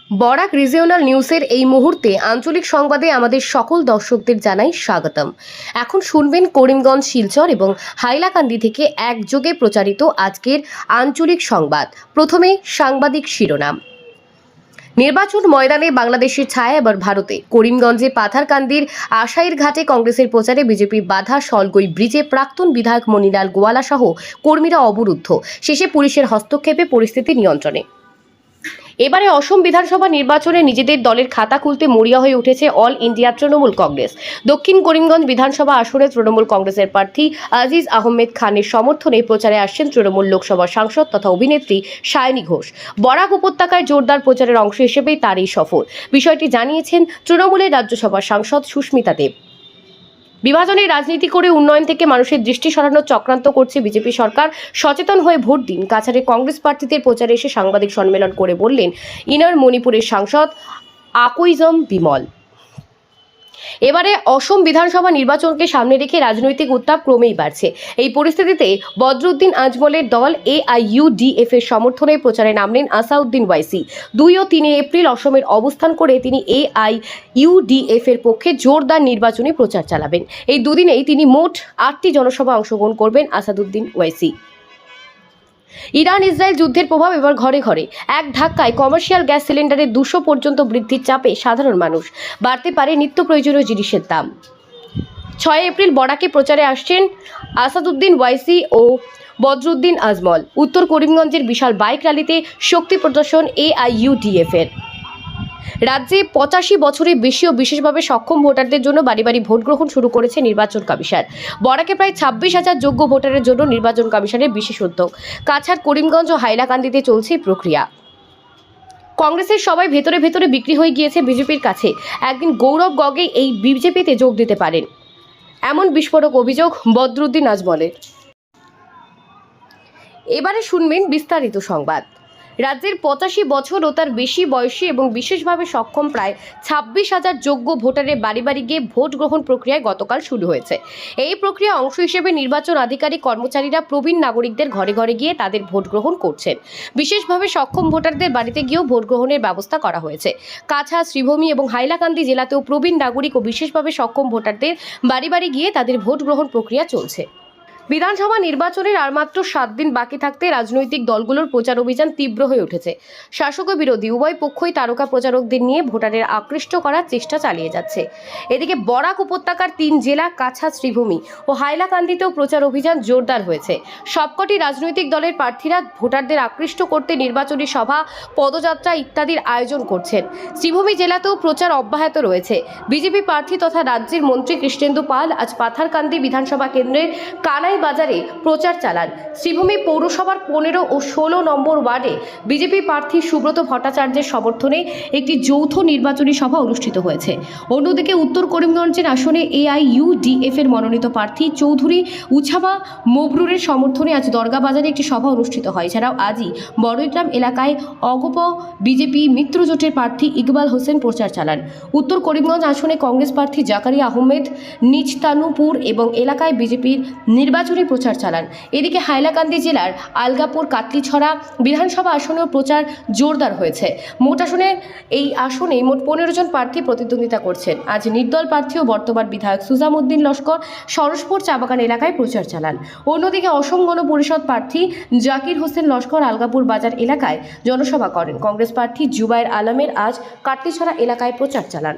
Barak regional নিউজের এই মুহূর্তে আঞ্চলিক সংবাদে আমাদের সকল দর্শকদের জানাই স্বাগতম। এখন শুনবেন করিমগঞ্জ, শিলচর এবং হাইলাকান্দি থেকে একযোগে প্রচারিত আজকের আঞ্চলিক সংবাদ। প্রথমে সাংবাদিক শিরোনাম। নির্বাচন ময়দানে বাংলাদেশের ছায়া এবার ভারতে। করিমগঞ্জে পাথারকান্দির আশাইর ঘাটে কংগ্রেসের প্রচারে বিজেপির বাধা। সলগই ব্রিজে প্রাক্তন বিধায়ক মনিলাল গোয়ালা সহ কর্মীরা অবরুদ্ধ। শেষে পুলিশের হস্তক্ষেপে পরিস্থিতি নিয়ন্ত্রণে। এবারে অসম বিধানসভা নির্বাচনে নিজেদের দলের খাতা খুলতে মরিয়া হয়ে উঠেছে অল ইন্ডিয়া তৃণমূল কংগ্রেস। দক্ষিণ করিমগঞ্জ বিধানসভা আসনে তৃণমূল কংগ্রেসের প্রার্থী আজিজ আহমেদ খানের সমর্থনে প্রচারে আসছেন তৃণমূল লোকসভা সাংসদ তথা অভিনেত্রী সায়নী ঘোষ। বরাক উপত্যকায় জোরদার প্রচারের অংশ হিসেবেই তার এই সফর। বিষয়টি জানিয়েছেন তৃণমূলের রাজ্যসভা সাংসদ সুস্মিতা দেব। বিভাজনের রাজনীতি করে উন্নয়ন থেকে মানুষের দৃষ্টি সরানোর চক্রান্ত করছে বিজেপি সরকার। সচেতন হয়ে ভোট দিন। কাছাড়ে কংগ্রেস প্রার্থীদের প্রচারে এসে সাংবাদিক সম্মেলন করে বললেন ইনার মণিপুরের সাংসদ আকুইজম বিমল। এবারে অসম বিধানসভা নির্বাচনকে সামনে রেখে রাজনৈতিক উত্তাপ ক্রমেই বাড়ছে। এই পরিস্থিতিতে বদরুদ্দিন আজমলের দল AIUDF এর সমর্থনে প্রচারে নামলেন আসাউদ্দিন ওয়াইসি। 2 ও 3 এপ্রিল অসমের অবস্থান করে তিনি AIUDF এর পক্ষে জোরদার নির্বাচনী প্রচার চালাবেন। এই দুদিনেই তিনি মোট 8টি জনসভা অংশগ্রহণ করবেন আসাদুদ্দিন ওয়াইসি। ইরান ইসরায়েল যুদ্ধের প্রভাব এবার ঘরে ঘরে। এক ধাক্কায় কমার্শিয়াল গ্যাস সিলিন্ডারের 200 পর্যন্ত বৃদ্ধির চাপে সাধারণ মানুষ। বাড়তে পারে নিত্য প্রয়োজনীয় জিনিসের দাম। 6 এপ্রিল বরাকে প্রচারে আসছেন আসাদুদ্দিন ওয়াইসি ও বদরুদ্দিন আজমল। উত্তর করিমগঞ্জের বিশাল বাইক র্যালিতে শক্তি প্রদর্শন AIUDF এর। রাজ্যে 85 বছরের বেশি ও বিশেষভাবে সক্ষম ভোটারদের জন্য বাড়ি বাড়ি ভোট গ্রহণ শুরু করেছে নির্বাচন কমিশন। বরাকে প্রায় 26,000 যোগ্য ভোটারের জন্য নির্বাচন কমিশনের বিশেষ উদ্যোগ। কাছাড়, করিমগঞ্জ ও হাইলাকান্দিতে চলছে প্রক্রিয়া। কংগ্রেসের সবাই ভেতরে ভেতরে বিক্রি হয়ে গিয়েছে বিজেপির কাছে। একদিন গৌরব গগৈ এই বিজেপিতে যোগ দিতে পারেন, এমন বিস্ফোরক অভিযোগ বদরুদ্দিন আজমলের। এবারে শুনবেন বিস্তারিত সংবাদ। রাজ্যের 85 বছর ও তার বেশি বয়সী এবং বিশেষভাবে সক্ষম প্রায় 26,000 যোগ্য ভোটারের বাড়ি বাড়ি গিয়ে ভোট গ্রহণ প্রক্রিয়ায় গতকাল শুরু হয়েছে। এই প্রক্রিয়া অংশ হিসেবে নির্বাচন আধিকারিক কর্মচারীরা প্রবীণ নাগরিকদের ঘরে ঘরে গিয়ে তাদের ভোট গ্রহণ করছেন। বিশেষভাবে সক্ষম ভোটারদের বাড়িতে গিয়েও ভোট গ্রহণের ব্যবস্থা করা হয়েছে। কাছাড়, শ্রীভূমি এবং হাইলাকান্দি জেলাতেও প্রবীণ নাগরিক ও বিশেষভাবে সক্ষম ভোটারদের বাড়ি বাড়ি গিয়ে তাদের ভোট গ্রহণ প্রক্রিয়া চলছে। বিধানসভা নির্বাচনের আর মাত্র 7 দিন বাকি থাকতে রাজনৈতিক দলগুলোর প্রচার অভিযান তীব্র হয়ে উঠেছে। শাসক ও বিরোধী উভয় পক্ষই তারকা প্রচারকদের নিয়ে ভোটারের আকৃষ্ট করার চেষ্টা চালিয়ে যাচ্ছে। এদিকে বরাক উপত্যকার 3 জেলা কাছাড়, শ্রীভূমি ও হাইলাকান্দিতেও প্রচার অভিযান জোরদার হয়েছে। সবকটি রাজনৈতিক দলের প্রার্থীরা ভোটারদের আকৃষ্ট করতে নির্বাচনী সভা, পদযাত্রা ইত্যাদির আয়োজন করছেন। শ্রীভূমি জেলাতেও প্রচার অব্যাহত রয়েছে। বিজেপি প্রার্থী তথা রাজ্যের মন্ত্রী কৃষ্ণেন্দু পাল আজ পাথারকান্দি বিধানসভা কেন্দ্রের কানাই বাজারে প্রচার চালান। শ্রীভূমি পৌরসভার 15 ও 16 নম্বর ওয়ার্ডে বিজেপি প্রার্থী সুব্রত ভট্টাচার্যের সমর্থনে একটি যৌথ নির্বাচনী সভা অনুষ্ঠিত হয়েছে। অন্যদিকে উত্তর করিমগঞ্জের আসনে AIUDF এর মনোনীত প্রার্থী চৌধুরী উছাবা মবরুরের সমর্থনে আজ দরগা বাজারে একটি সভা অনুষ্ঠিত হয়। এছাড়াও আজই বড়ইগ্রাম এলাকায় অগপ বিজেপি মিত্রজোটের প্রার্থী ইকবাল হোসেন প্রচার চালান। উত্তর করিমগঞ্জ আসনে কংগ্রেস প্রার্থী জাকারিয়া আহমেদ নিজতানুপুর এবং এলাকায় বিজেপির নির্বাচনী প্রচার চালান। এদিকে হাইলাকান্দি জেলার আলগাপুর কাটলিছড়া বিধানসভা আসনেও প্রচার জোরদার হয়েছে। মোট মোট 15 জন প্রার্থী প্রতিদ্বন্দ্বিতা করছেন। আজ নির্দল প্রার্থী ও বর্তমান বিধায়ক সুজামউদ্দিন লস্কর সরসপুর চাবাগান এলাকায় প্রচার চালান। অন্যদিকে অসম গণ পরিষদ প্রার্থী জাকির হোসেন লস্কর আলগাপুর বাজার এলাকায় জনসভা করেন। কংগ্রেস প্রার্থী জুবায়ের আলমের আজ কাটলিছড়া এলাকায় প্রচার চালান।